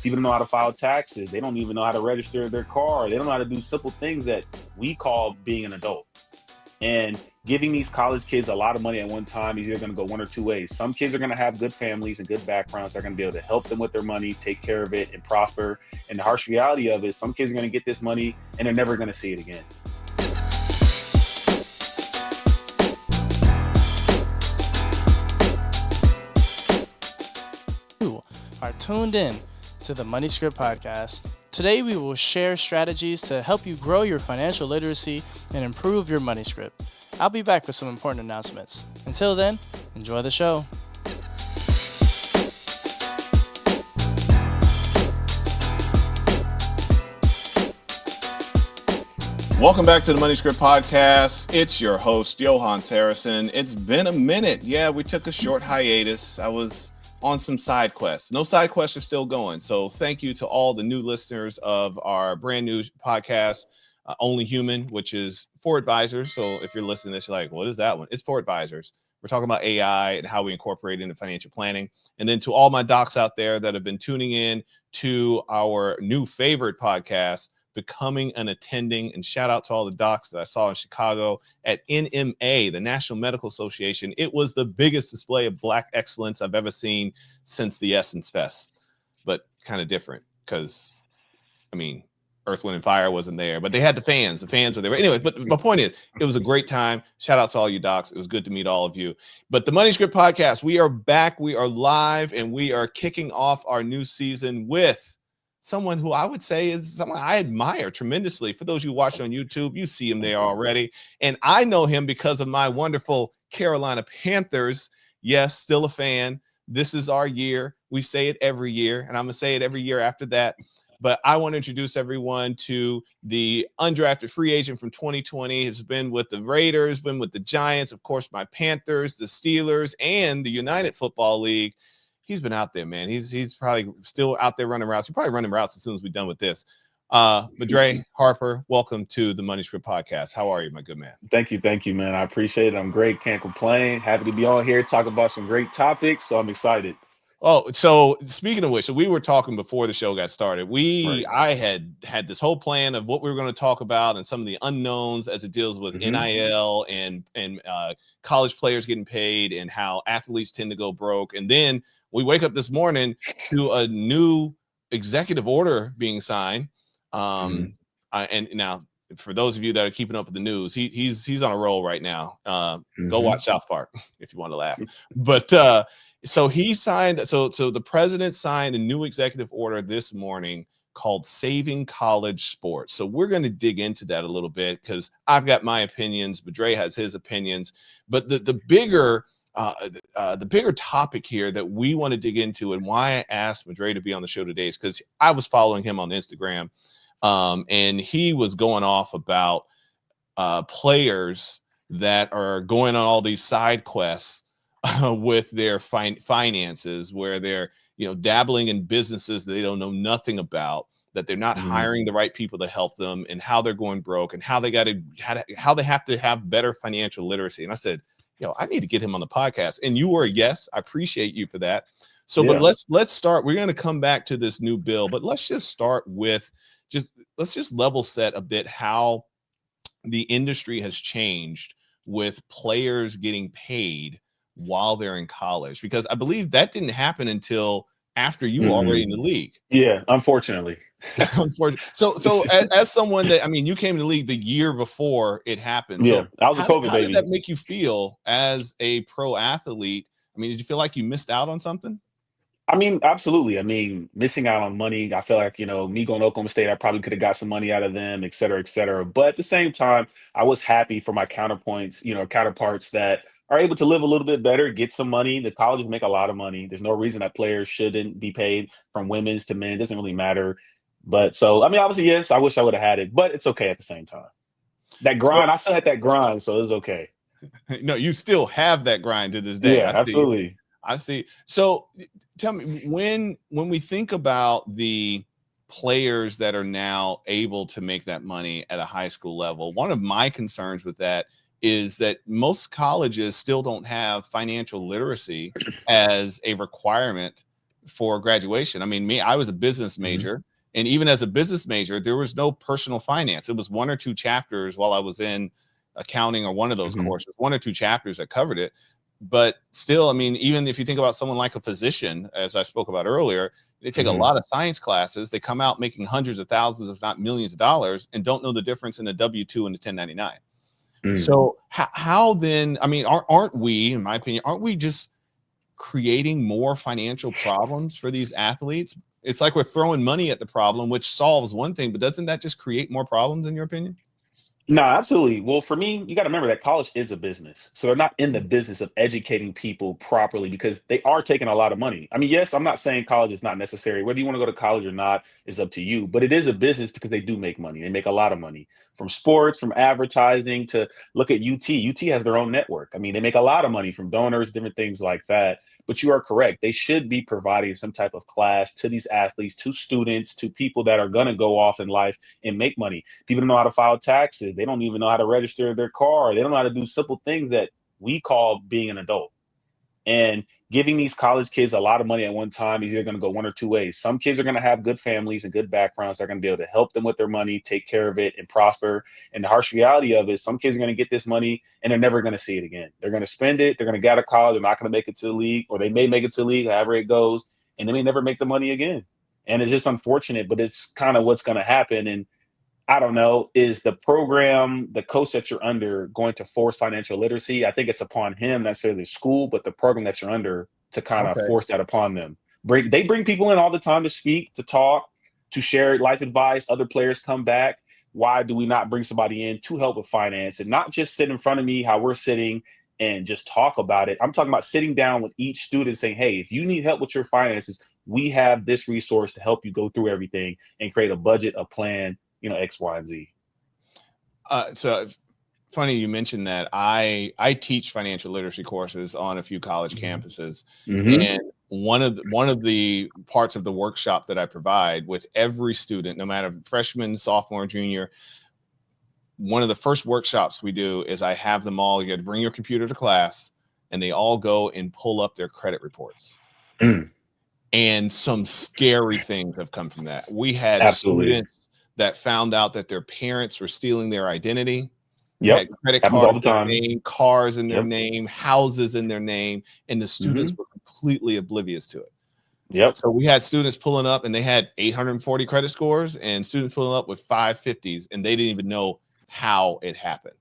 People don't know how to file taxes. They don't even know how to register their car. They don't know how to do simple things that we call being an adult. And giving these college kids a lot of money at one time is either going to go one or two ways. Some kids are going to have good families and good backgrounds. They're going to be able to help them with their money, take care of it, and prosper. And the harsh reality of it is some kids are going to get this money and they're never going to see it again. You are tuned in to the Money Script Podcast. Today we will share strategies to help you grow your financial literacy and improve your money script. I'll be back with some important announcements. Until then, enjoy the show. Welcome back to the Money Script Podcast. It's your host, Yohance Harrison. It's been a minute. Yeah, we took a short hiatus. I was on some side quests. No side quests are still going. So thank you to all the new listeners of our brand new podcast, Only Human, which is for advisors. So if you're listening to this, you're like, what is that one? It's for advisors. We're talking about AI and how we incorporate it into financial planning. And then to all my docs out there that have been tuning in to our new favorite podcast, Becoming an Attending, and shout out to all the docs that I saw in Chicago at NMA, the National Medical Association. It was the biggest display of Black excellence I've ever seen since the Essence Fest, but kind of different because, I mean, Earth, Wind, and Fire wasn't there, but they had the fans. The fans were there. Anyway, but my point is, it was a great time. Shout out to all you docs. It was good to meet all of you. But the Money Script Podcast, we are back. We are live, and we are kicking off our new season with someone who I would say is someone I admire tremendously. For those who watch on YouTube, you see him there already. And I know him because of my wonderful Carolina Panthers. Yes, still a fan. This is our year. We say it every year, and I'm going to say it every year after that. But I want to introduce everyone to the undrafted free agent from 2020. Has been with the Raiders, been with the Giants, of course, my Panthers, the Steelers, and the United Football League. He's been out there, man. He's probably still out there running routes. He's probably running routes as soon as we're done with this. Madre Harper, welcome to the Money Script Podcast. How are you, my good man? Thank you, man. I appreciate it. I'm great. Can't complain. Happy to be on here, talk about some great topics. So I'm excited. Oh, so speaking of which, so we were talking before the show got started. I had this whole plan of what we were going to talk about and some of the unknowns as it deals with NIL and college players getting paid and how athletes tend to go broke. And then we wake up this morning to a new executive order being signed. And now, for those of you that are keeping up with the news, he's on a roll right now. Go watch South Park if you want to laugh. But so he signed. So the president signed a new executive order this morning called Saving College Sports. So we're going to dig into that a little bit because I've got my opinions. Madre has his opinions. But the bigger topic here that we want to dig into and why I asked Madre to be on the show today is because I was following him on Instagram, and he was going off about players that are going on all these side quests with their finances, where they're dabbling in businesses that they don't know nothing about, that they're not hiring the right people to help them, and how they're going broke, and how they have to have better financial literacy. And I said, I need to get him on the podcast. And you were a yes. I appreciate you for that. So, yeah. But let's start. We're going to come back to this new bill, but let's just start with let's just level set a bit how the industry has changed with players getting paid while they're in college, because I believe that didn't happen until after you were already in the league. Yeah, unfortunately. Unfortunately. So as someone that, you came to the league the year before it happened. Yeah, so I was a COVID baby. How did that make you feel as a pro athlete? Did you feel like you missed out on something? Absolutely. Missing out on money. I feel like, me going to Oklahoma State, I probably could have got some money out of them, et cetera, et cetera. But at the same time, I was happy for my counterparts that are able to live a little bit better, get some money. The colleges make a lot of money. There's no reason that players shouldn't be paid, from women's to men. It doesn't really matter. But so, obviously, yes, I wish I would have had it, but it's okay at the same time. That grind, I still had that grind, so it was okay. No, you still have that grind to this day. Yeah, absolutely. I see. So tell me, when we think about the players that are now able to make that money at a high school level, one of my concerns with that is that most colleges still don't have financial literacy as a requirement for graduation. I mean, I was a business major, and even as a business major, there was no personal finance. It was 1 or 2 chapters while I was in accounting or one of those courses, 1 or 2 chapters that covered it. But still, I mean, even if you think about someone like a physician, as I spoke about earlier, they take a lot of science classes. They come out making hundreds of thousands, if not millions of dollars, and don't know the difference in a W-2 and a 1099. So how then, I mean, aren't we, in my opinion, aren't we just creating more financial problems for these athletes? It's like we're throwing money at the problem, which solves one thing, but doesn't that just create more problems in your opinion? No, absolutely. Well, for me, you got to remember that college is a business. So they're not in the business of educating people properly because they are taking a lot of money. I mean, yes, I'm not saying college is not necessary. Whether you want to go to college or not is up to you, but it is a business because they do make money. They make a lot of money from sports, from advertising to look at UT. UT has their own network. I mean, they make a lot of money from donors, different things like that. But you are correct. They should be providing some type of class to these athletes, to students, to people that are going to go off in life and make money. People don't know how to file taxes. They don't even know how to register their car. They don't know how to do simple things that we call being an adult. And giving these college kids a lot of money at one time is either going to go 1 or 2 ways. Some kids are going to have good families and good backgrounds. They're going to be able to help them with their money, take care of it, and prosper. And the harsh reality of it is some kids are going to get this money and they're never going to see it again. They're going to spend it. They're going to get out of college. They're not going to make it to the league, or they may make it to the league, however it goes, and they may never make the money again. And it's just unfortunate, but it's kind of what's going to happen. And I don't know, is the program, the coach that you're under going to force financial literacy? I think it's upon him, not necessarily the school, but the program that you're under to kind of force that upon them. They bring people in all the time to speak, to talk, to share life advice. Other players come back. Why do we not bring somebody in to help with finance and not just sit in front of me how we're sitting and just talk about it? I'm talking about sitting down with each student saying, hey, if you need help with your finances, we have this resource to help you go through everything and create a budget, a plan, X, Y, and Z. So funny you mentioned that. I teach financial literacy courses on a few college campuses, and one of the parts of the workshop that I provide with every student, no matter freshman, sophomore, junior, one of the first workshops we do is I have them all, you got to bring your computer to class, and they all go and pull up their credit reports. And some scary things have come from that. We had students that found out that their parents were stealing their identity. Had credit cards all the in their time. name, cars in their name, houses in their name, and the students were completely oblivious to it. So we had students pulling up and they had 840 credit scores, and students pulling up with 550s, and they didn't even know how it happened.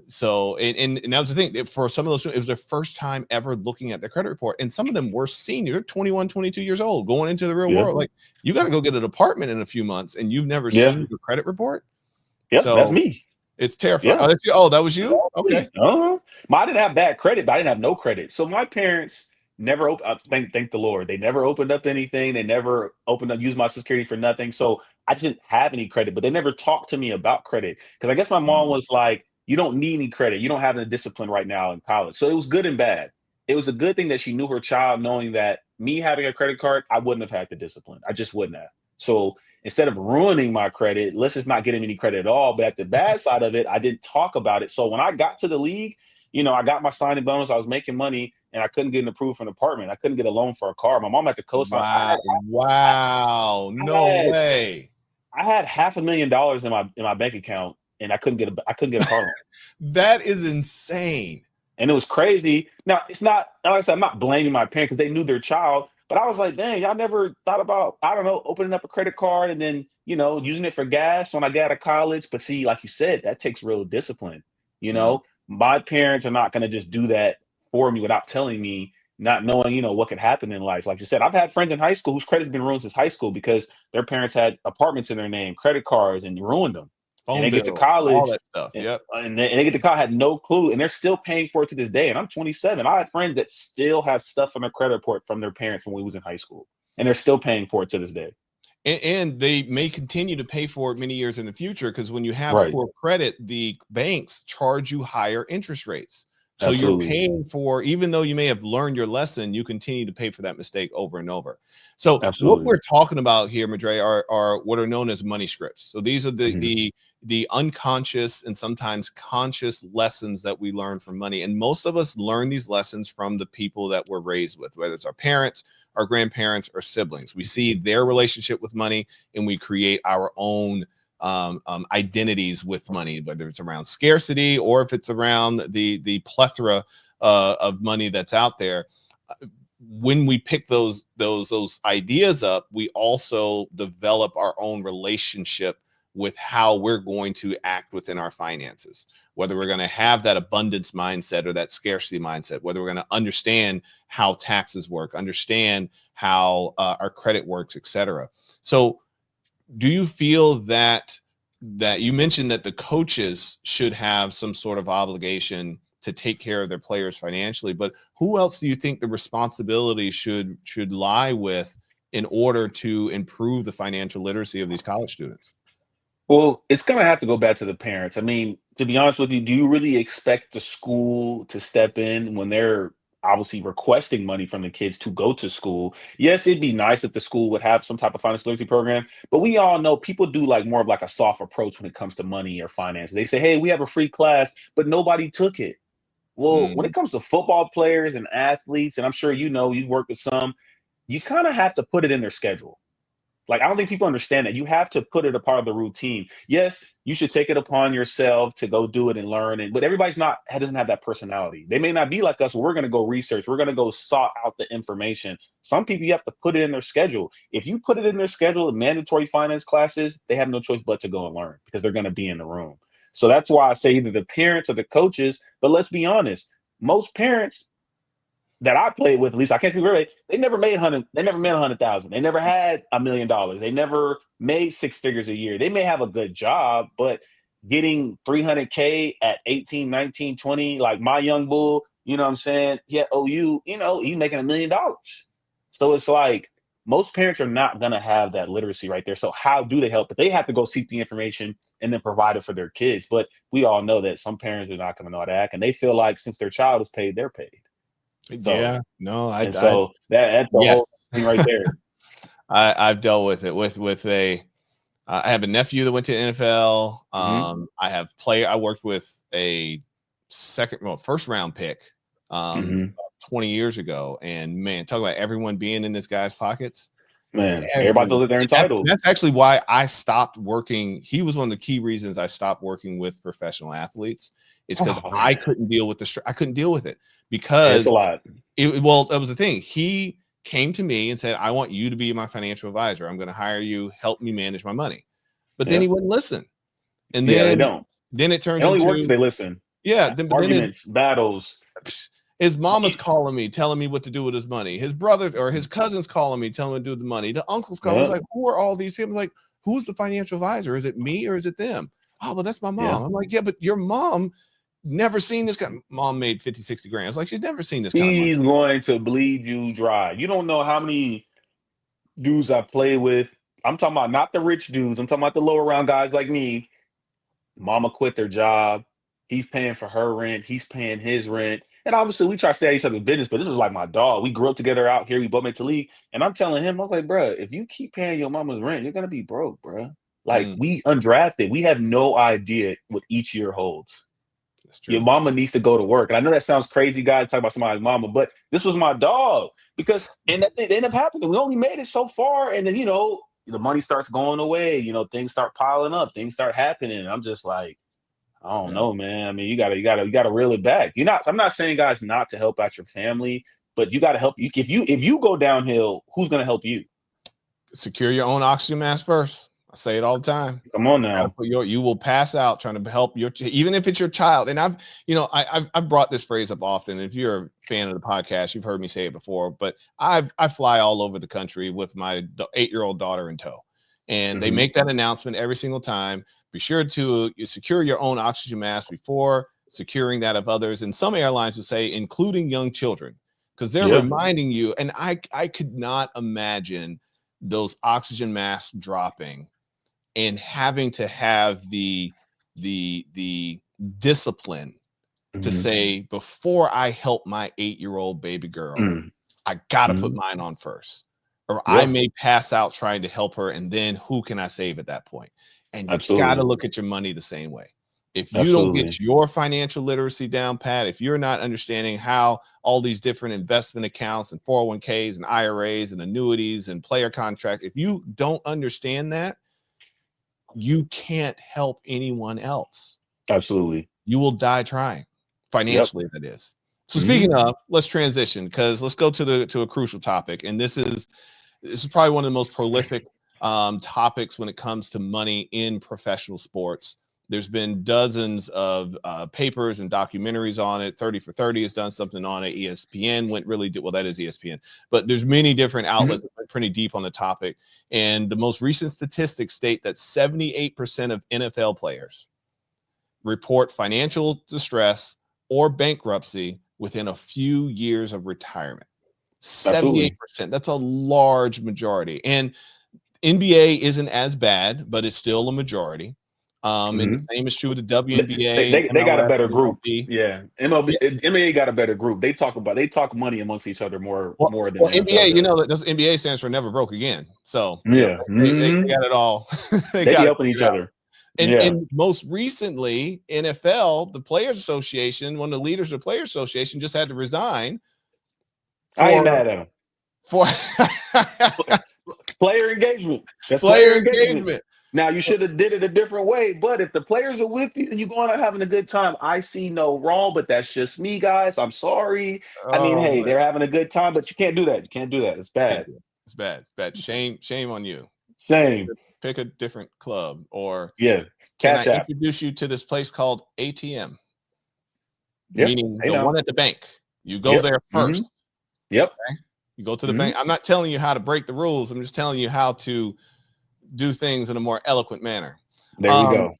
So and that was the thing. For some of those, it was their first time ever looking at their credit report, and some of them were senior, 21, 22 years old, going into the real world. Like, you got to go get an apartment in a few months, and you've never seen your credit report. So that's me. It's terrifying. Oh, that was you? Okay. I didn't have bad credit, but I didn't have no credit. So my parents never thank the Lord. They never opened up anything. They never used my Social Security for nothing. So I didn't have any credit, but they never talked to me about credit. Because I guess my mom was like, you don't need any credit. You don't have any discipline right now in college. So it was good and bad. It was a good thing that she knew her child, knowing that me having a credit card, I wouldn't have had the discipline. I just wouldn't have. So instead of ruining my credit, let's just not get him any credit at all. But at the bad side of it, I didn't talk about it. So when I got to the league, I got my signing bonus. I was making money, and I couldn't get an approved for an apartment. I couldn't get a loan for a car. My mom had to co-sign. Wow. No way. I had $500,000 in my bank account, and I couldn't get a car loan. That is insane. And it was crazy. Now, it's not, like I said, I'm not blaming my parents because they knew their child. But I was like, dang, y'all never thought about, I don't know, opening up a credit card and then, using it for gas when I got out of college. But see, like you said, that takes real discipline. My parents are not going to just do that for me without telling me, not knowing, what could happen in life. Like you said, I've had friends in high school whose credit's been ruined since high school because their parents had apartments in their name, credit cards, and ruined them. And they get to college, all that stuff. And they get to college, had no clue, and they're still paying for it to this day. And I'm 27. I had friends that still have stuff on their credit report from their parents when we was in high school, and they're still paying for it to this day. And they may continue to pay for it many years in the future because when you have poor credit, the banks charge you higher interest rates. So you're paying for, even though you may have learned your lesson, you continue to pay for that mistake over and over. So what we're talking about here, Madre, are what are known as money scripts. So these are the the unconscious and sometimes conscious lessons that we learn from money. And most of us learn these lessons from the people that we're raised with, whether it's our parents, our grandparents, or siblings. We see their relationship with money and we create our own identities with money, whether it's around scarcity or if it's around the plethora of money that's out there. When we pick those ideas up, we also develop our own relationship with how we're going to act within our finances, whether we're going to have that abundance mindset or that scarcity mindset, whether we're going to understand how taxes work, understand how our credit works, etc. So do you feel that you mentioned that the coaches should have some sort of obligation to take care of their players financially, but who else do you think the responsibility should lie with in order to improve the financial literacy of these college students? Well, it's going to have to go back to the parents. I mean, to be honest with you, do you really expect the school to step in when they're obviously requesting money from the kids to go to school? Yes, it'd be nice if the school would have some type of financial literacy program, but we all know people do like more of like a soft approach when it comes to money or finance. They say, "Hey, we have a free class," but nobody took it. Well, when Mm, it comes to football players and athletes, and I'm sure you know, you work with some, you kind of have to put it in their schedule. Like, I don't think people understand that. You have to put it a part of the routine. Yes, you should take it upon yourself to go do it and learn it, but everybody's not doesn't have that personality. They may not be like us. We're going to go research. We're going to go sort out the information. Some people you have to put it in their schedule. If you put it in their schedule, mandatory finance classes, they have no choice but to go and learn because they're going to be in the room. So that's why I say either the parents or the coaches. But let's be honest, most parents that I played with, at least I can't speak for everybody, they never made 100. They never made 100,000. They never had $1 million. They never made six figures a year. They may have a good job, but getting 300K at 18, 19, 20, like my young bull, you know what I'm saying? He at OU, he's making $1 million. So it's like most parents are not gonna have that literacy right there. So how do they help? But they have to go seek the information and then provide it for their kids. But we all know that some parents are not gonna know how to act, and they feel like since their child is paid, they're paid. So yeah, no, and so that's the yes. whole thing right there. I've dealt with it with I have a nephew that went to the NFL. Mhm, I worked with a first round pick mhm. 20 years ago. And man, talk about everyone being in this guy's pockets. Man, everybody feels like they're entitled. That's actually why I stopped working. He was one of the key reasons I stopped working with professional athletes. It's because Oh, I man. couldn't deal with I couldn't deal with it Yeah, it's a because lot. well, that was the thing. He came to me and said, I want you to be my financial advisor. I'm going to hire you, help me manage my money. But then Yeah. he wouldn't listen. And Yeah, they don't. then it It turns only works if into, they listen. yeah, then, but then Arguments, battles. his mama's Money. calling me, telling me what to do with his money. His brother or his cousins calling me, telling me to do with the money. The uncle's calling. It's Yeah, like, who are all these people? Like, who's the financial advisor? Is it me or is it them? Oh, well, that's my yeah. mom. I'm like, yeah, but your mom never seen this kind. Mom made 50, 60 grand. It's like, she's never seen this kind of money. He's going to bleed you dry. You don't know how many dudes I play with. I'm talking about not the rich dudes. I'm talking about the lower round guys like me. Mama quit their job. He's paying for her rent. He's paying his rent. And obviously, we try to stay at each other's business, but this was like my dog. We grew up together out here. We both made the league. And I'm telling him, I was like, bro, if you keep paying your mama's rent, you're going to be broke, bro. Like, Mm, we undrafted. We have no idea what each year holds. that's Your true. mama needs to go to work. And I know that sounds crazy, guys, talk about somebody's mama, but this was my dog. Because, and that thing, they ended up happening. We only made it so far. And then, the money starts going away. Things start piling up. Things start happening. I'm just like, I don't Mm. know, man. I mean, you gotta reel it back. I'm not saying guys not to help out your family, but you gotta help you. If you go downhill, who's gonna help you? Secure your own oxygen mask first. I say it all the time. Come on Gotta now. put you will pass out trying to help even if it's your child. And I've brought this phrase up often. If you're a fan of the podcast, you've heard me say it before, but I fly all over the country with my 8-year-old daughter in tow. And they Hmm. make that announcement every single time. Be sure to secure your own oxygen mask before securing that of others. And some airlines will say, including young children, because they're Yeah. reminding you. And I could not imagine those oxygen masks dropping and having to have the discipline to Hmm. say, before I help my 8-year-old baby girl, I gotta put Hmm. mine on first, or I Yeah. may pass out trying to help her, and then who can I save at that point? And you got to Absolutely. look at your money the same way. If you don't get Absolutely. your financial literacy down pat, if you're not understanding how all these different investment accounts and 401ks and IRAs and annuities and player contract, if you don't understand that, you can't help anyone else. Absolutely. You will die trying, Yep. financially, that is. So Mhm. speaking of, let's transition, because let's go to a crucial topic. And this is probably one of the most prolific topics when it comes to money in professional sports. There's been dozens of papers and documentaries on it. 30 for 30 has done something on it. ESPN went really well, that is ESPN, but there's many different outlets Mhm. that went pretty deep on the topic. And the most recent statistics state that 78% of NFL players report financial distress or bankruptcy within a few years of retirement. Absolutely. 78%. That's a large majority. And NBA isn't as bad, but it's still a majority. And the Mhm. same is true with the They WNBA, they they got a MLS, better group. MLB. Yeah. Yeah. NBA got a better group. They talk money amongst each other Well, more than well, the NBA, NFL does. that's NBA stands for never broke again. So, Yeah. they Mhm. got it all. They They be got it helping each figured out. other. And Yeah. most recently, NFL, the Players Association, one of the leaders of the Players Association, just had to resign I ain't for mad at them. for Player engagement. That's player player engagement. engagement. Now you should have did it a different way, but if the players are with you and you're going out having a good time, I see no wrong. But that's just me, guys. I'm sorry. I mean, Oh hey, man, they're having a good time, but you can't do that. You can't do that. It's can't bad. do it. It's bad. Bad. Shame on you. Shame. Pick a different club. Or Yeah. can I Cash app. introduce you to this place called ATM? Yeah. Meaning Hey the now. one at the bank. You go Yep. there Hmm. first. Yep. Okay? You go to the Hmm. bank. I'm not telling you how to break the rules. I'm just telling you how to do things in a more eloquent manner. There we Um, go.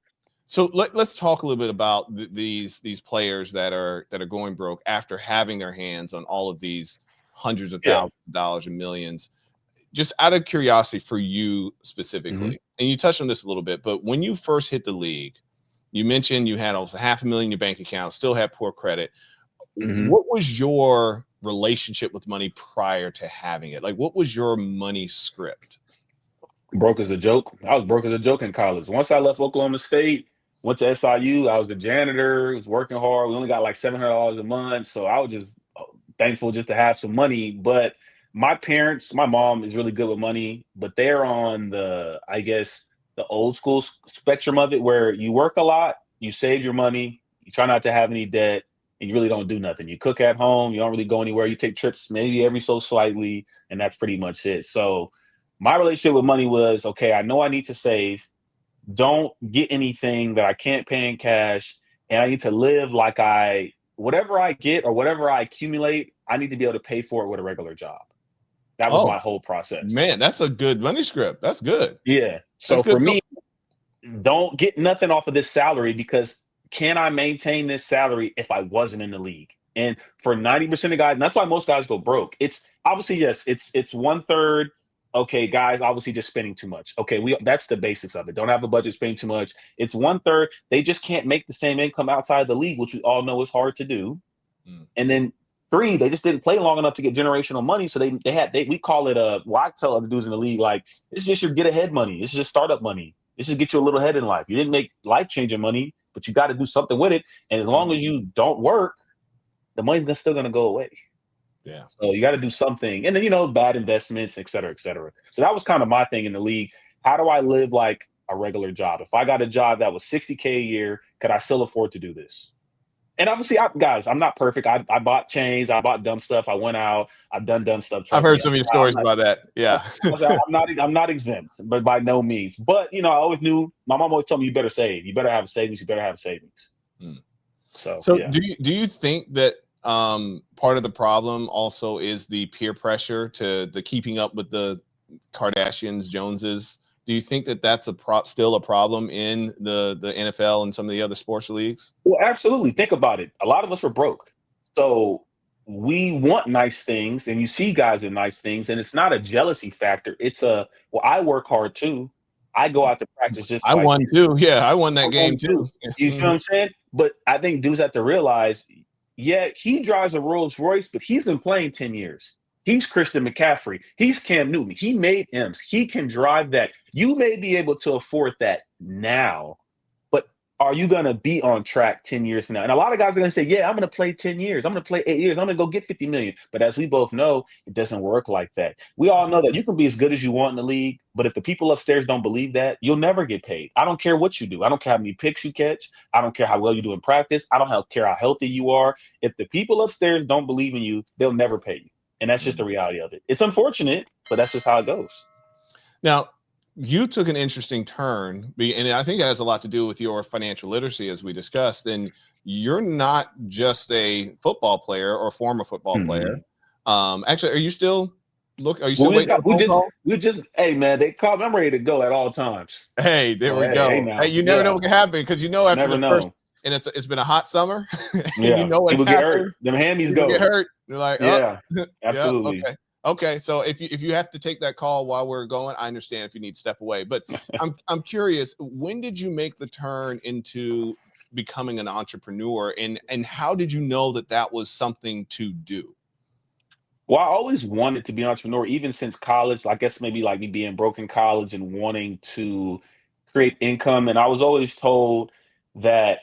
so let's talk a little bit about these players that are going broke after having their hands on all of these hundreds of Yeah. thousands of dollars and millions. Just out of curiosity for you Hmm. specifically, and you touched on this a little bit, but when you first hit the league, you mentioned you had almost $500,000 in your bank account, still had poor credit. Hmm. What was your relationship with money prior to having it? Like, what was your money script? Broke as a joke. I was broke as a joke in college. Once I left Oklahoma State, went to SIU, I was the janitor, was working hard. We only got like $700 a month. So I was just thankful just to have some money. But my parents, my mom is really good with money, but they're on the, I guess, the old school spectrum of it where you work a lot, you save your money, you try not to have any debt, and you really don't do nothing. You cook at home, you don't really go anywhere. You take trips maybe every so slightly, and that's pretty much it. So my relationship with money was okay, I know I need to save. Don't get anything that I can't pay in cash. And I need to live like whatever I get or whatever I accumulate, I need to be able to pay for it with a regular job. That was Oh my whole process. man, that's a good money script. That's good. Yeah. That's So good. for So, me, don't get nothing off of this salary because can I maintain this salary if I wasn't in the league? And for 90% of guys, and that's why most guys go broke. It's obviously, yes, it's one third. Okay, guys, obviously just spending too much. Okay, we that's the basics of it. Don't have a budget, spending too much. It's one third. They just can't make the same income outside the league, which we all know is hard to do. mm, And then three, they just didn't play long enough to get generational money. So they we call it well, I tell other dudes in the league, like, it's just your get ahead money. It's just startup money. It's just get you a little ahead in life. You didn't make life changing money, but you got to do something with it. And as long as you don't work, the money's still gonna go away. yeah. So you got to do something. And then, bad investments, et cetera, et cetera. So that was kind of my thing in the league. How do I live like a regular job? If I got a job that was 60K a year, could I still afford to do this? And obviously, guys, I'm not perfect. I bought chains. I bought dumb stuff. I went out. I've done dumb stuff. I've Trust heard me. some of your stories about that. Yeah. I'm not exempt, but by no means. But I always knew. My mom always told me, you better save. You better have a savings. You better have a savings. Mm. So So yeah. do you think that part of the problem also is the peer pressure to the keeping up with the Kardashians, Joneses? Do you think that that's still a problem in the NFL and some of the other sports leagues? Well, absolutely. Think about it. A lot of us were broke. So we want nice things, and you see guys with nice things, and it's not a jealousy factor. It's well, I work hard too. I go out to practice just I like won too. Yeah, I won that I game want to. too. Yeah. You see what Mhm. I'm saying? But I think dudes have to realize, yeah, he drives a Rolls Royce, but he's been playing 10 years. He's Christian McCaffrey. He's Cam Newton. He made M's. He can drive that. You may be able to afford that now, but are you going to be on track 10 years from now? And a lot of guys are going to say, yeah, I'm going to play 10 years. I'm going to play 8 years. I'm going to go get 50 million. But as we both know, it doesn't work like that. We all know that you can be as good as you want in the league, but if the people upstairs don't believe that, you'll never get paid. I don't care what you do. I don't care how many picks you catch. I don't care how well you do in practice. I don't care how healthy you are. If the people upstairs don't believe in you, they'll never pay you. And that's just the reality of it. It's unfortunate, but that's just how it goes. Now, you took an interesting turn, and I think it has a lot to do with your financial literacy, as we discussed. And you're not just a football player or former football player. Actually, are you still waiting on a phone call? Hey man, they call me. I'm ready to go at all times. Hey, there we go. Hey, you never know what can happen, because after the first, and it's been a hot summer. Yeah, what people get hurt. Them hammies go. Get hurt. They're like, yeah, absolutely. Yeah, okay. So if you have to take that call while we're going, I understand if you need to step away. But I'm curious, when did you make the turn into becoming an entrepreneur, and how did you know that was something to do? Well, I always wanted to be an entrepreneur, even since college. I guess maybe like me being broke in college and wanting to create income. And I was always told that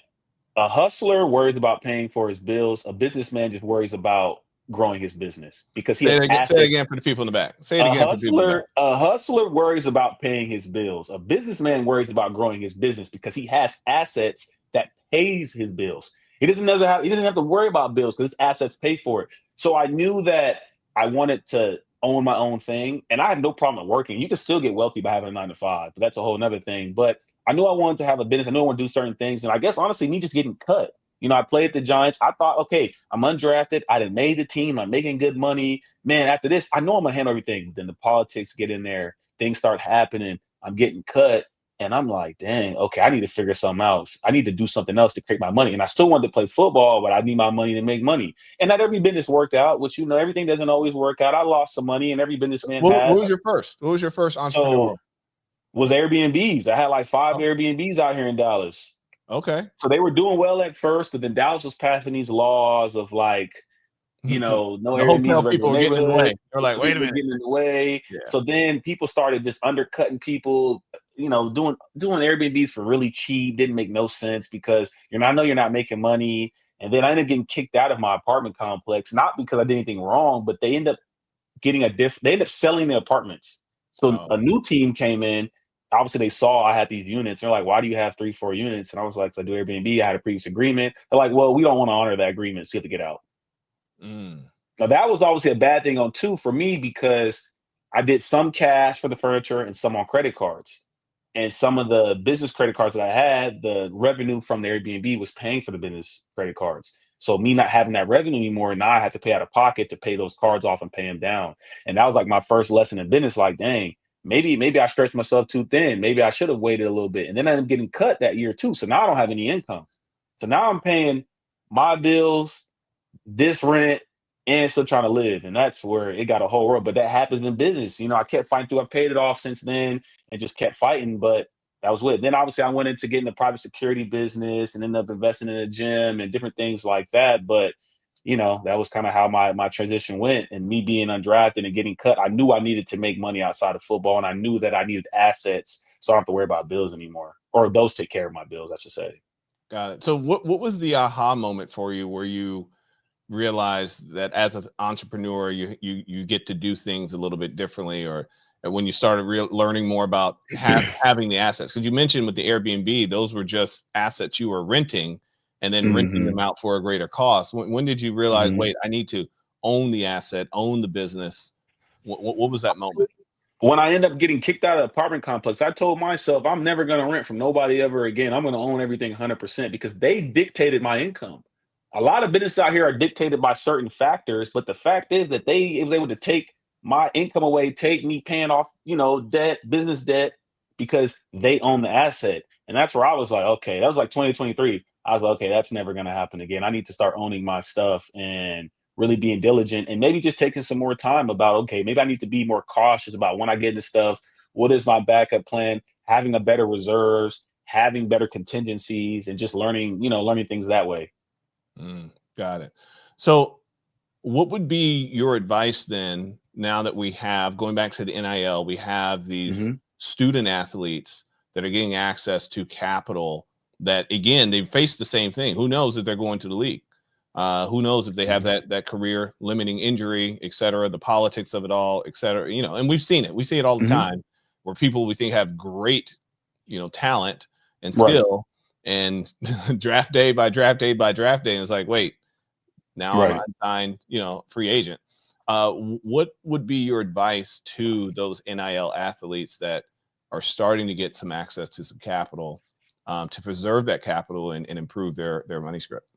a hustler worries about paying for his bills. A businessman just worries about growing his business because he has assets. Say it again for the people in the back. Say it again for the people in the back. A hustler worries about paying his bills. A businessman worries about growing his business because he has assets that pays his bills. He doesn't have to worry about bills because his assets pay for it. So I knew that I wanted to own my own thing, and I had no problem working. You can still get wealthy by having a 9-to-5, but that's a whole nother thing. But I knew I wanted to have a business. I knew I wanted to do certain things. And I guess, honestly, me just getting cut. I played the Giants. I thought, okay, I'm undrafted. I done made the team. I'm making good money. Man, after this, I know I'm going to handle everything. Then the politics get in there. Things start happening. I'm getting cut. And I'm like, dang, okay, I need to figure something else. I need to do something else to create my money. And I still wanted to play football, but I need my money to make money. And not every business worked out, which, everything doesn't always work out. I lost some money, and every businessman has. What was your first? What was your first entrepreneur? Was Airbnbs. I had like 5 Airbnbs out here in Dallas. Okay. So they were doing well at first, but then Dallas was passing these laws of like, no Airbnbs. People were getting in the way. They're like, wait a minute. Getting in the way. Yeah. So then people started just undercutting people, doing Airbnbs for really cheap. Didn't make no sense because I know you're not making money. And then I ended up getting kicked out of my apartment complex, not because I did anything wrong, but they end up selling the apartments. So a new team came in. Obviously, they saw I had these units. They're like, why do you have 3-4 units? And I was like, I do Airbnb. I had a previous agreement. They're like, well, we don't want to honor that agreement, so you have to get out. Now, that was obviously a bad thing for me because I did some cash for the furniture and some on credit cards. And some of the business credit cards that I had, the revenue from the Airbnb was paying for the business credit cards. So me not having that revenue anymore, now I have to pay out of pocket to pay those cards off and pay them down. And that was like my first lesson in business. Like, dang, maybe I stretched myself too thin. Maybe I should have waited a little bit. And then I ended up getting cut that year too. So now I don't have any income. So now I'm paying my bills, this rent, and still trying to live. And that's where it got a whole world. But that happens in business. I kept fighting through. I paid it off since then and just kept fighting. But that was it. Then obviously I went into getting the private security business and ended up investing in a gym and different things like that. But that was kind of how my transition went. And me being undrafted and getting cut, I knew I needed to make money outside of football, and I knew that I needed assets so I don't have to worry about bills anymore, or those take care of my bills, I should say. Got it. So what was the aha moment for you where you realized that as an entrepreneur, you get to do things a little bit differently, or when you started learning more about having the assets? Because you mentioned with the Airbnb, those were just assets you were renting and then renting them out for a greater cost. When did you realize, wait, I need to own the asset, own the business? What was that moment? When I ended up getting kicked out of the apartment complex, I told myself I'm never going to rent from nobody ever again. I'm going to own everything 100% because they dictated my income. A lot of businesses out here are dictated by certain factors, but the fact is that they were able to take my income away, take me paying off, debt, business debt, because they own the asset. And that's where I was like, okay, that was like 2023. I was like, okay, that's never going to happen again. I need to start owning my stuff and really being diligent, and maybe just taking some more time about, okay, maybe I need to be more cautious about when I get into stuff. What is my backup plan? Having a better reserves, having better contingencies, and just learning things that way. Got it. So What would be your advice then, now that we have, going back to the NIL, we have these student athletes that are getting access to capital that, again, they face the same thing. Who knows if they're going to the league? Who knows if they have that career limiting injury, et cetera, the politics of it all, et cetera, and we've seen it. We see it all the time where people we think have great, talent and skill, and draft day by draft day by draft day. And it's like, wait, now I'm unsigned, free agent. What would be your advice to those NIL athletes that are starting to get some access to some capital, to preserve that capital and improve their money script?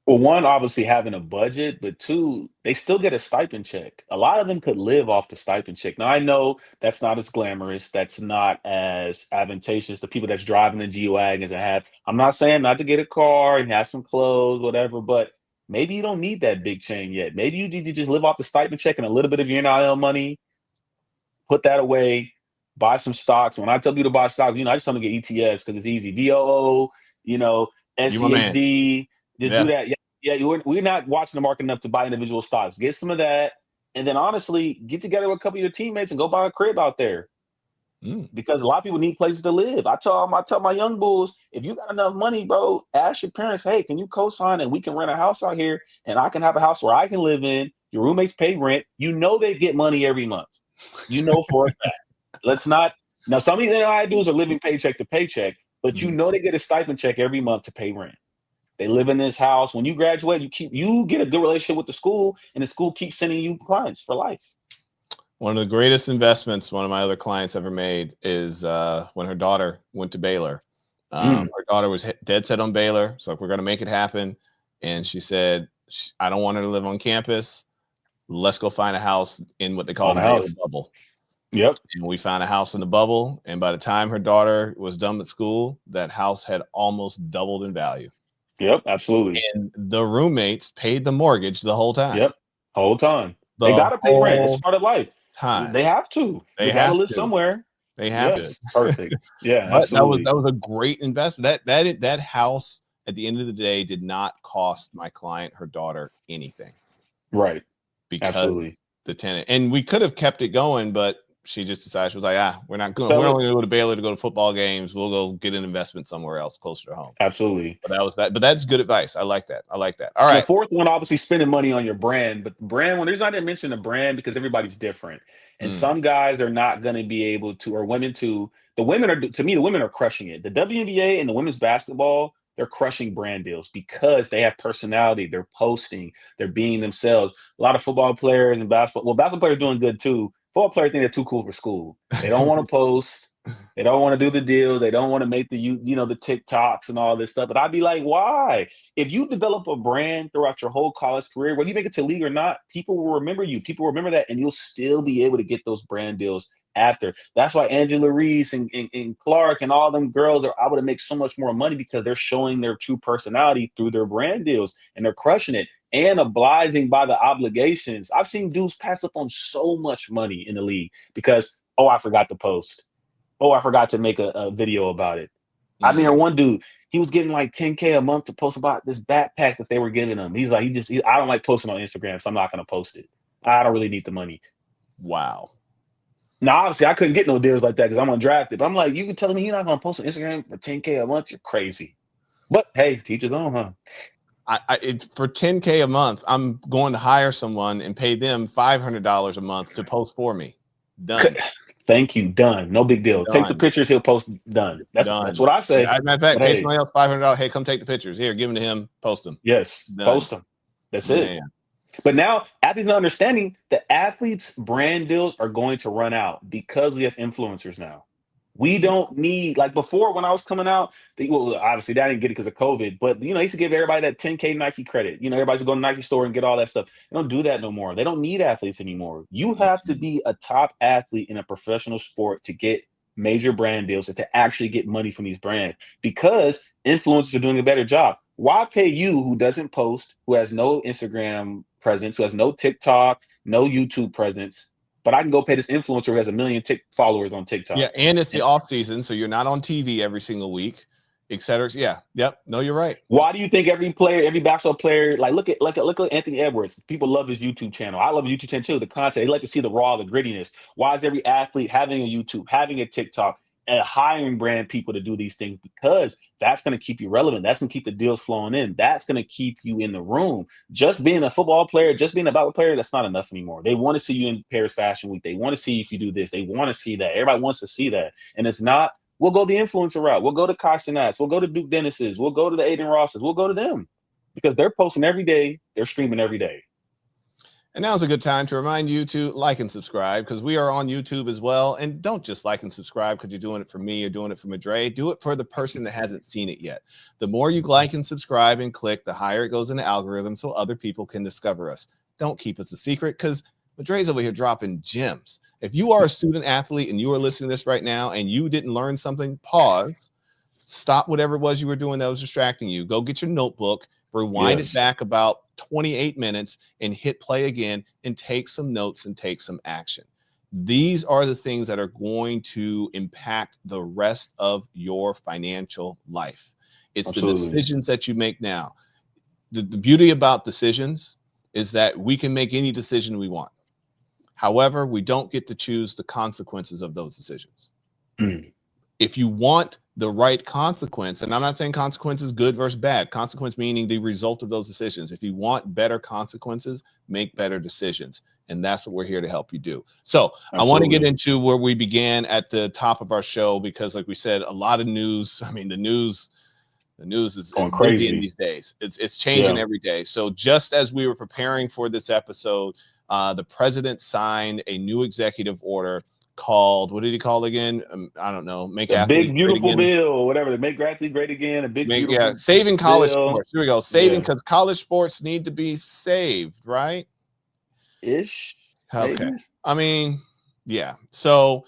Well, one, obviously having a budget, but two, they still get a stipend check. A lot of them could live off the stipend check. Now, I know that's not as glamorous. That's not as advantageous to people that's driving the G-Wagons and have. I'm not saying not to get a car and have some clothes, whatever, but maybe you don't need that big chain yet. Maybe you need to just live off the stipend check and a little bit of your NIL money, put that away, buy some stocks. When I tell you to buy stocks, I just tell them to get ETFs because it's easy. DOO, SCHD. Just do that. Yeah. We're not watching the market enough to buy individual stocks. Get some of that. And then honestly, get together with a couple of your teammates and go buy a crib out there. Because a lot of people need places to live. I tell my young bulls, if you got enough money, bro, ask your parents, hey, can you co-sign and we can rent a house out here and I can have a house where I can live in. Your roommates pay rent. They get money every month. For a fact. Let's not. Now, some of these NIL dudes are living paycheck to paycheck, but they get a stipend check every month to pay rent. They live in this house. When you graduate, you get a good relationship with the school, and the school keeps sending you clients for life. One of the greatest investments one of my other clients ever made is when her daughter went to Baylor. Her daughter was dead set on Baylor. So we're going to make it happen. And she said, I don't want her to live on campus. Let's go find a house in what they call the Baylor bubble. Yep. And we found a house in the bubble. And by the time her daughter was done with school, that house had almost doubled in value. Yep, absolutely. And the roommates paid the mortgage the whole time. Yep, whole time. They got to pay rent. It's part of life. They have to. They got to live somewhere. They have to. Perfect. Yeah, absolutely. That was a great investment. That house at the end of the day did not cost my client, her daughter, anything. Right. Because the tenant, and we could have kept it going, but she just decided, she was like, we're not going. We're only going to go to Baylor to go to football games. We'll go get an investment somewhere else closer to home. Absolutely. But that's good advice. I like that. All right. The fourth one, obviously spending money on your brand, but brand, when there's not to mention the brand because everybody's different. And some guys are not going to be able to, or women too. The women are crushing it. The WNBA and the women's basketball, they're crushing brand deals because they have personality. They're posting, they're being themselves. A lot of football players and basketball players doing good too. Football players think they're too cool for school. They don't want to post. They don't want to do the deals. They don't want to make the TikToks and all this stuff. But I'd be like, why? If you develop a brand throughout your whole college career, whether you make it to league or not, people will remember you. People will remember that, and you'll still be able to get those brand deals after. That's why Angela Reese and Clark and all them girls are able to make so much more money because they're showing their true personality through their brand deals, and they're crushing it. And obliging by the obligations. I've seen dudes pass up on so much money in the league because, I forgot to post. I forgot to make a video about it. I mean, one dude, he was getting like $10K a month to post about this backpack that they were giving him. He's like, I don't like posting on Instagram, so I'm not going to post it. I don't really need the money. Wow. Now, obviously, I couldn't get no deals like that because I'm undrafted. But I'm like, you can tell me you're not going to post on Instagram for $10K a month? You're crazy. But hey, teachers on, huh? For $10K a month, I'm going to hire someone and pay them $500 a month to post for me. Done. Thank you. Done. No big deal. Take the pictures. He'll post. Done. That's what I say. Matter of fact, pay somebody else $500. Hey, come take the pictures. Here, give them to him. Post them. Yes. Done. Post them. That's it. But now athletes not understanding that athletes' brand deals are going to run out because we have influencers now. We don't need, like before when I was coming out, obviously I didn't get it because of COVID, but I used to give everybody that 10K Nike credit. Everybody's going to Nike store and get all that stuff. They don't do that no more. They don't need athletes anymore. You have to be a top athlete in a professional sport to get major brand deals and to actually get money from these brands because influencers are doing a better job. Why pay you who doesn't post, who has no Instagram presence, who has no TikTok, no YouTube presence, but I can go pay this influencer who has 1 million followers on TikTok. Yeah, and it's the off season, so you're not on TV every single week. et cetera. Yeah. Yep. No, you're right. Why do you think every player, every basketball player, like look at Anthony Edwards? People love his YouTube channel. I love his YouTube channel too. The content, they like to see the raw, the grittiness. Why is every athlete having a YouTube, having a TikTok, and hiring brand people to do these things? Because that's going to keep you relevant. That's going to keep the deals flowing in. That's going to keep you in the room. Just being a football player, just being a basketball player, that's not enough anymore. They want to see you in Paris Fashion Week. They want to see if you do this. They want to see that. Everybody wants to see that. And if not, we'll go the influencer route. We'll go to Kai Cenats. We'll go to Duke Dennis's. We'll go to the Aiden Rosses. We'll go to them because they're posting every day. They're streaming every day. And now's a good time to remind you to like and subscribe because we are on YouTube as well. And don't just like and subscribe because you're doing it for me or doing it for Madre. Do it for the person that hasn't seen it yet. The more you like and subscribe and click, the higher it goes in the algorithm so other people can discover us. Don't keep us a secret because Madre's over here dropping gems. If you are a student athlete and you are listening to this right now and you didn't learn something, pause, stop whatever it was you were doing that was distracting you. Go get your notebook, rewind it back about 28 minutes and hit play again and take some notes and take some action. These are the things that are going to impact the rest of your financial life. It's Absolutely. The decisions that you make now. The beauty about decisions is that we can make any decision we want. However, we don't get to choose the consequences of those decisions. If you want the right consequence, and I'm not saying consequences good versus bad, consequence meaning the result of those decisions. If you want better consequences, make better decisions. And that's what we're here to help you do. So Absolutely. I want to get into where we began at the top of our show, because like we said, a lot of news. I mean, the news is crazy in these days. It's changing every day. So just as we were preparing for this episode, the president signed a new executive order called, what did he call it again? I don't know. Make a athletes big beautiful bill, or whatever. To make athletes great again. A big beautiful saving college sports. Here we go. Saving, because college sports need to be saved, right? Ish. Okay. Maybe. I mean, yeah. So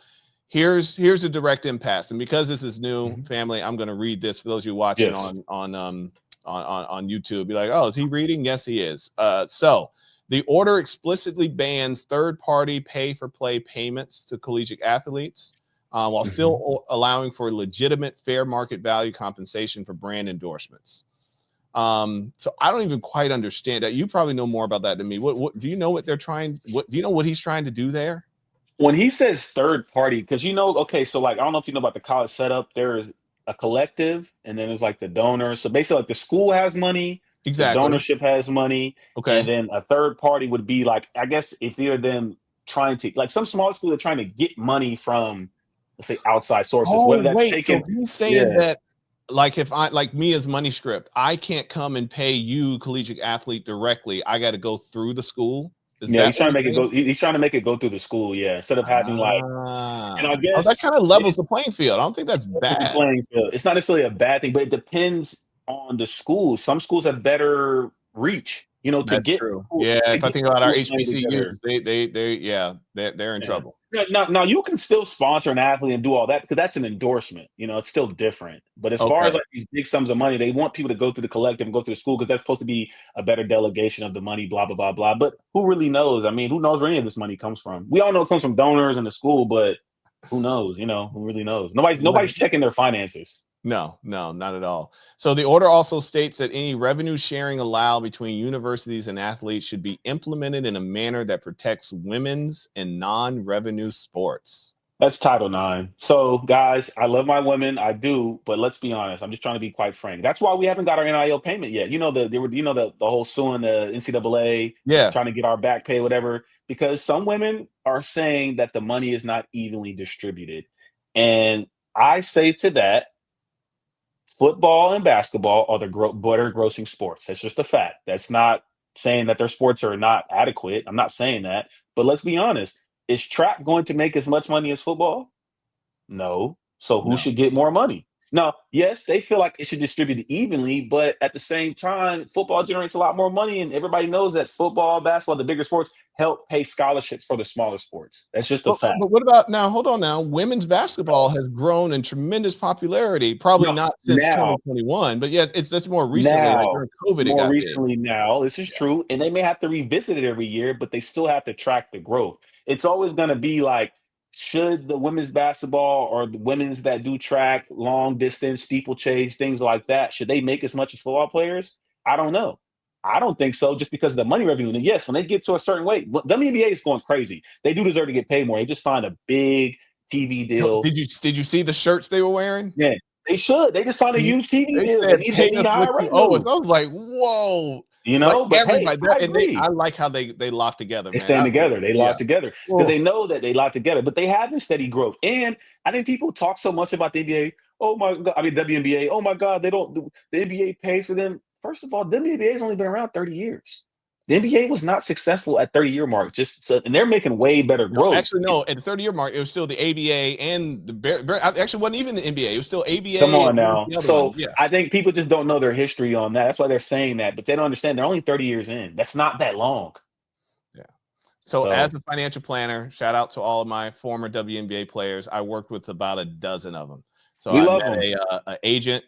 here's a direct impasse, and because this is new, family, I'm going to read this for those of you watching on YouTube. Be like, oh, is he reading? Yes, he is. So the order explicitly bans third-party pay-for-play payments to collegiate athletes while still allowing for legitimate fair market value compensation for brand endorsements. So I don't even quite understand that. You probably know more about that than me. What do you know what they're trying? Do you know what he's trying to do there? When he says third party, because okay, so like I don't know if you know about the college setup. There's a collective, and then there's like the donor. So basically, like the school has money. Exactly. The donorship has money. Okay. And then a third party would be like, I guess if they're them trying to, like some small schools are trying to get money from, let's say, outside sources. Whether that's taken. So he's saying that, like, if I, like me as Money Script, I can't come and pay you, collegiate athlete, directly. I got to go through the school. He's trying to make it go. He's trying to make it go through the school. Yeah. Instead of having like, and I guess that kind of levels the playing field. I don't think that's bad. It's not necessarily a bad thing, but it depends on the school. Some schools have better reach, to That's get true. Yeah, if I think about our HBCUs, they're in trouble. Now you can still sponsor an athlete and do all that because that's an endorsement. It's still different. But as far as like these big sums of money, they want people to go through the collective and go through the school because that's supposed to be a better delegation of the money, blah, blah, blah, blah. But who really knows? I mean, who knows where any of this money comes from? We all know it comes from donors in the school, but who knows? Who really knows? Nobody's checking their finances. No, not at all. So the order also states that any revenue sharing allowed between universities and athletes should be implemented in a manner that protects women's and non-revenue sports. That's Title IX. So, guys, I love my women. I do, but let's be honest. I'm just trying to be quite frank. That's why we haven't got our NIL payment yet. The whole suing the NCAA, trying to get our back pay, whatever, because some women are saying that the money is not evenly distributed. And I say to that, football and basketball are the better grossing sports. That's just a fact. That's not saying that their sports are not adequate. I'm not saying that. But let's be honest. Is track going to make as much money as football? No. So who should get more money? Now, yes, they feel like it should distribute it evenly, but at the same time, football generates a lot more money, and everybody knows that football, basketball, the bigger sports, help pay scholarships for the smaller sports. That's just a fact. But what about now? Hold on now. Women's basketball has grown in tremendous popularity, probably not since 2021, but yet that's more recently. Like during COVID, more recently now. This is true, and they may have to revisit it every year, but they still have to track the growth. It's always going to be like should the women's basketball or the women's that do track, long distance, steeplechase, things like that, should they make as much as football players? I don't know. I don't think so, just because of the money revenue. And yes, when they get to a certain weight, WNBA is going crazy. They do deserve to get paid more. They just signed a big TV deal. Did you see the shirts they were wearing? Yeah, they should. They just signed a huge TV They deal. said, They "Pay need us what higher you owe revenue. us." I was like, "Whoa!" You Like know, but hey, everybody, I agree. I like how they lock together, They man. stand together. They Yeah. lock together because they know that they lock together, but they have been steady growth. And I think people talk so much about the NBA. Oh my God, I mean WNBA. Oh my God, they don't. The NBA pays for them. First of all, WNBA has only been around 30 years. The NBA was not successful at 30-year mark. And they're making way better No, growth. actually, no. At the 30-year mark, it was still the ABA and the actually wasn't even the NBA. It was still Come ABA on and now. the other one. So Yeah. I think people just don't know their history on that. That's why they're saying that, but they don't understand they're only 30 years in. That's not that long. Yeah. So So as a financial planner, shout out to all of my former WNBA players. I worked with about a dozen of them. So we I love met them. a agent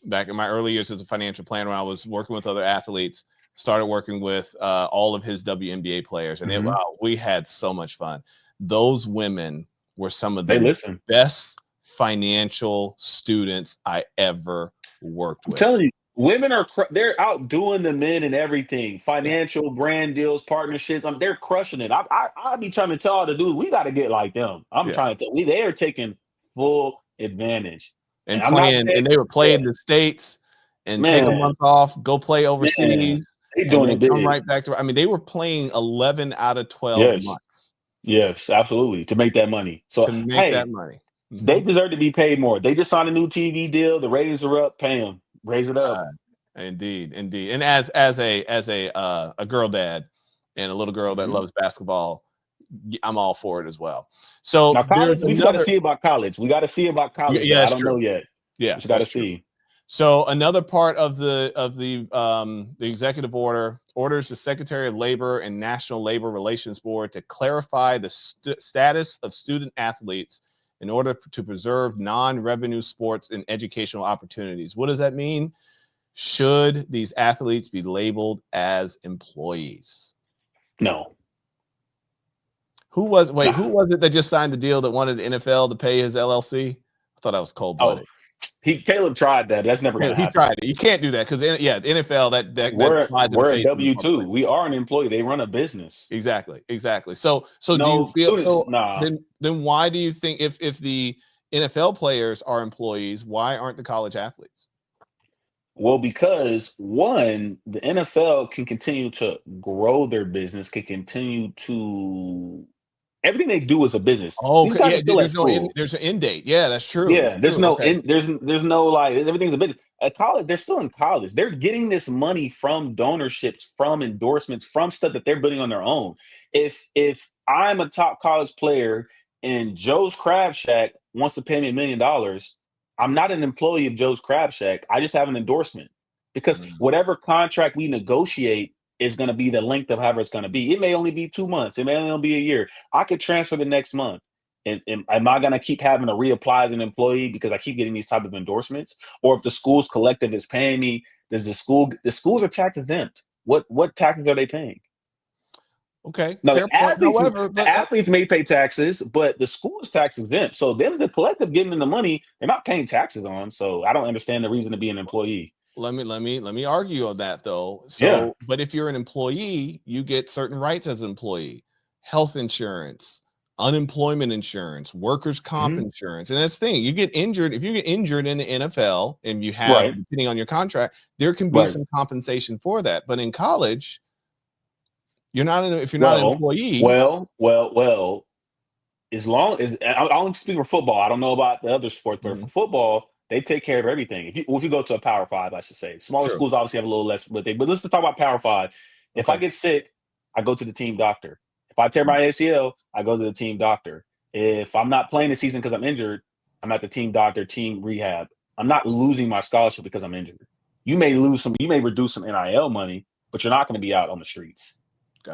back in my early years as a financial planner when I was working with other athletes. Started working with all of his WNBA players, and wow, we had so much fun. Those women were some of They the listen. best financial students I ever worked I'm with. telling you, women are they're outdoing the men in everything. Yeah. Financial brand deals, partnerships. They're crushing it. I be trying to tell all the dudes, we got to get like them. I'm Yeah. trying to tell they are taking full advantage. And I'm not playing, saying, and they were playing in the States and take a man, month off, go play man, overseas, they and doing then it come big. right back to. I mean, they were playing 11 out of 12 Yes, months yes, absolutely, to make that money. So to make that hey, money. they deserve to be paid more. They just signed a new TV deal. The ratings are up. Pay them. Raise it up. Indeed, indeed. And as a girl dad and a little girl that loves basketball, I'm all for it as well. So Now, there's college, we just got to another. see about college. We got to see about college, Yeah, though. I that's don't know true. yet. Yeah, We just got to that's true. see. So another part of the executive order orders the Secretary of Labor and National Labor Relations Board to clarify the status of student athletes in order to preserve non-revenue sports and educational opportunities. What does that mean? Should these athletes be labeled as employees? No. Who was it that just signed the deal that wanted the NFL to pay his LLC? I thought that was cold-blooded. Caleb tried that. That's never going to He happen. tried it. You can't do that because the NFL that We're a W-2. We are an employee. They run a business. Exactly. So No, do you feel students, so? nah. Then why do you think if the NFL players are employees, why aren't the college athletes? Well, because one, the NFL can continue to grow their business, can continue to everything they do is a business. Oh, These guys yeah. are still at school. There's an end date. Yeah, that's true. Yeah, there's True. no Okay. there's no like everything's a business. At college, they're still in college. They're getting this money from donorships, from endorsements, from stuff that they're building on their own. If I'm a top college player and Joe's Crab Shack wants to pay me $1 million, I'm not an employee of Joe's Crab Shack. I just have an endorsement because whatever contract we negotiate is going to be the length of however it's going to be. It may only be 2 months. It may only be a year. I could transfer the next month. And am I going to keep having to reapply as an employee because I keep getting these type of endorsements? Or if the school's collective is paying me, does the schools are tax exempt? What taxes are they paying? Okay, No, fair point. However, the athletes may pay taxes, but the school is tax exempt. So them, the collective getting them the money, they're not paying taxes on. So I don't understand the reason to be an employee. let me argue on that though. Yeah. So, but if you're an employee, you get certain rights as an employee: health insurance, unemployment insurance, workers' comp insurance. And that's the thing. You get injured. If you get injured in the NFL and you have, depending on your contract, there can be some compensation for that. But in college, you're not if you're not an employee. Well. As long as I only speak for football, I don't know about the other sports, but for football, they take care of everything. If you go to a Power Five, I should say, smaller schools obviously have a little less, but let's just talk about Power Five. If I get sick, I go to the team doctor. If I tear my ACL, I go to the team doctor. If I'm not playing the season because I'm injured, I'm at the team doctor, team rehab. I'm not losing my scholarship because I'm injured. You may reduce some NIL money, but you're not going to be out on the streets.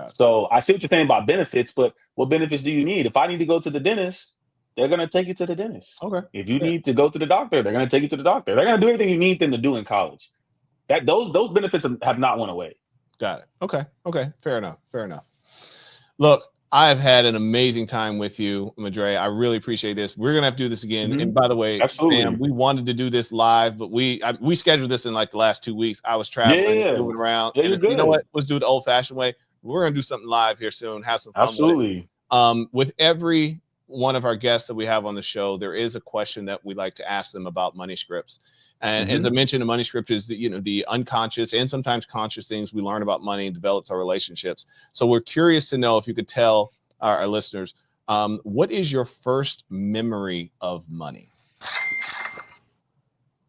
So I see what you're saying about benefits, but what benefits do you need? If I need to go to the dentist, they're going to take you to the dentist. Okay. If you need to go to the doctor, they're going to take you to the doctor. They're going to do everything you need them to do in college. Those benefits have not went away. Got it. Okay. Fair enough. Look, I've had an amazing time with you, Madre. I really appreciate this. We're gonna have to do this again. Mm-hmm. And by the way, man, Absolutely. we wanted to do this live, but we scheduled this in like the last 2 weeks. I was traveling, Yeah. moving around, Yeah, and you're it's, you know what? good. Let's do it the old-fashioned way. We're gonna do something live here soon. Have some fun with it. Absolutely. With every one of our guests that we have on the show, there is a question that we like to ask them about money scripts. And as I mentioned, a money script is the unconscious and sometimes conscious things we learn about money and develops our relationships. So we're curious to know if you could tell our listeners, what is your first memory of money?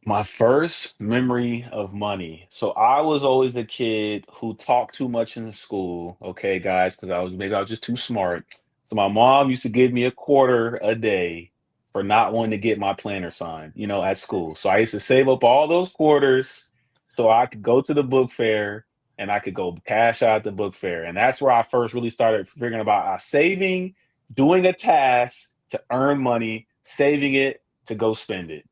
My first memory of money. So I was always the kid who talked too much in school. Okay, guys, because I was just too smart. So my mom used to give me a quarter a day for not wanting to get my planner signed, at school. So I used to save up all those quarters so I could go to the book fair and I could go cash out at the book fair. And that's where I first really started figuring about saving, doing a task to earn money, saving it to go spend it.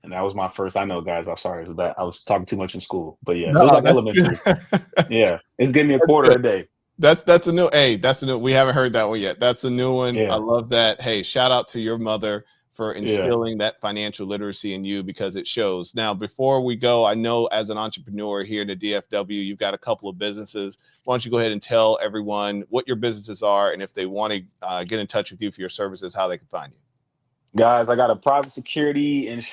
And that was my first. I know, guys. I'm sorry. I was talking too much in school. But yeah, so it was No, like that's elementary. good. Yeah, it gave me a quarter Good. a day. That's a new. Hey, that's a new. We haven't heard that one yet. That's a new one. I Yeah, love that. Hey, shout out to your mother for yeah. instilling that financial literacy in you because it shows. Now, before we go, I know as an entrepreneur here in the DFW, you've got a couple of businesses. Why don't you go ahead and tell everyone what your businesses are and if they want to get in touch with you for your services, how they can find you. Guys, I got a private security and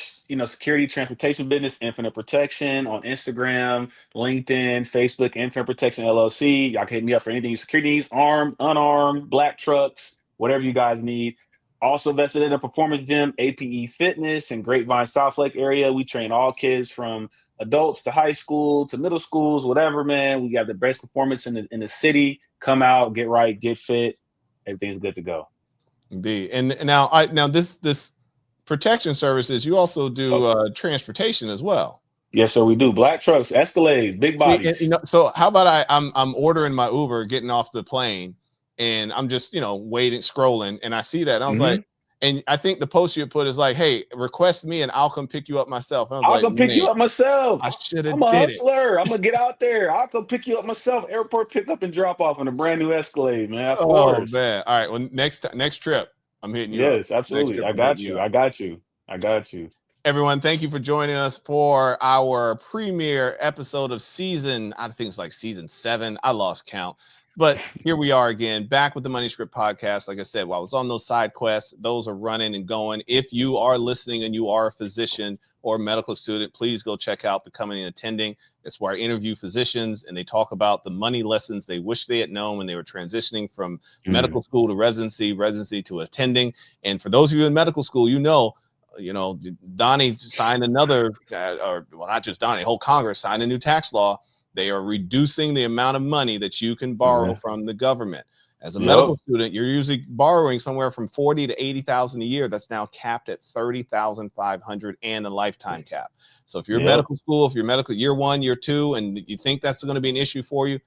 security transportation business, Infinite Protection on Instagram, LinkedIn, Facebook, Infinite Protection LLC. Y'all can hit me up for anything security needs, armed, unarmed, black trucks, whatever you guys need. Also vested in a performance gym, APE Fitness in Grapevine, South Lake area. We train all kids from adults to high school to middle schools, whatever, man. We got the best performance in the city. Come out, get right, get fit. Everything's good to go. Indeed. And now this protection services, you also do transportation as well. Yes, sir. We do black trucks, Escalades, big See, bodies. so how about I'm ordering my Uber, getting off the plane, and I'm just waiting, scrolling, and I see that, and I was like, Hmm. and I think the post you put is like, hey, request me, and I'll come pick you up myself. And I was I'll like, come pick you man, up myself. I should I'm have a did it. hustler. I'm gonna get out there. I'll come pick you up myself. Airport pickup and drop off on a brand new Escalade, man. Of Oh course. man. All right. Well, next trip, I'm hitting you up. Yes, Next absolutely. trip, I I'm hitting got you you. up. I got you. I got you. Everyone, thank you for joining us for our premiere episode of season, I think it's like season 7. I lost count. But here we are again, back with the Money Script podcast. Like I said, while I was on those side quests, those are running and going. If you are listening and you are a physician or a medical student, please go check out Becoming an Attending. It's where I interview physicians and they talk about the money lessons they wish they had known when they were transitioning from medical school to residency to attending. And for those of you in medical school, Donnie signed another, or well, not just Donnie, whole Congress signed a new tax law. They are reducing the amount of money that you can borrow Mhm. from the government. As a medical Yep. student, you're usually borrowing somewhere from 40 to 80,000 a year. That's now capped at 30,500 and a lifetime cap. So if you're in Yep. medical school, if you're medical year 1, year 2, and you think that's going to be an issue for you,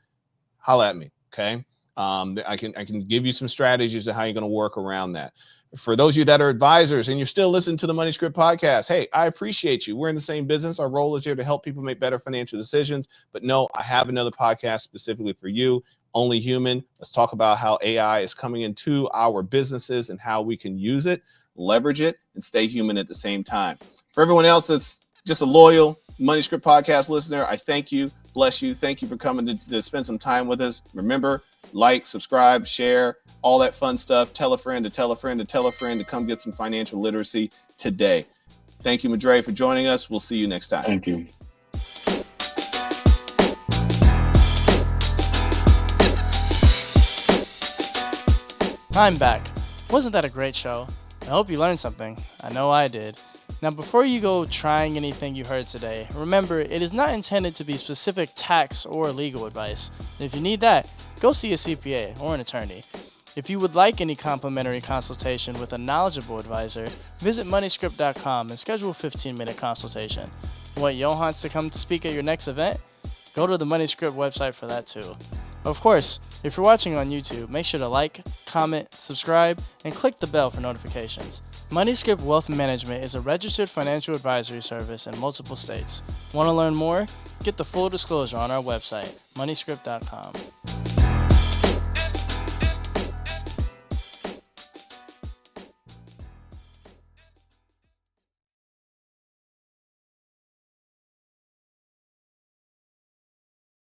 holla at me. Okay. I can give you some strategies of how you're going to work around that. For those of you that are advisors and you're still listening to the Money Script podcast, hey, I appreciate you. We're in the same business. Our role is here to help people make better financial decisions. But no, I have another podcast specifically for you, Only Human. Let's talk about how AI is coming into our businesses and how we can use it, leverage it, and stay human at the same time. For everyone else that's just a loyal Money Script podcast listener, I thank you, bless you. Thank you for coming to spend some time with us. Remember, like, subscribe, share, all that fun stuff. Tell a friend to tell a friend to tell a friend to come get some financial literacy today. Thank you, Madre, for joining us. We'll see you next time. Thank you. I'm back. Wasn't that a great show? I hope you learned something. I know I did. Now, before you go trying anything you heard today, remember it is not intended to be specific tax or legal advice. If you need that, go see a CPA or an attorney. If you would like any complimentary consultation with a knowledgeable advisor, visit moneyscript.com and schedule a 15-minute consultation. Want Yohance to come to speak at your next event? Go to the Money Script website for that too. Of course, if you're watching on YouTube, make sure to like, comment, subscribe, and click the bell for notifications. MoneyScript Wealth Management is a registered financial advisory service in multiple states. Want to learn more? Get the full disclosure on our website, moneyscript.com.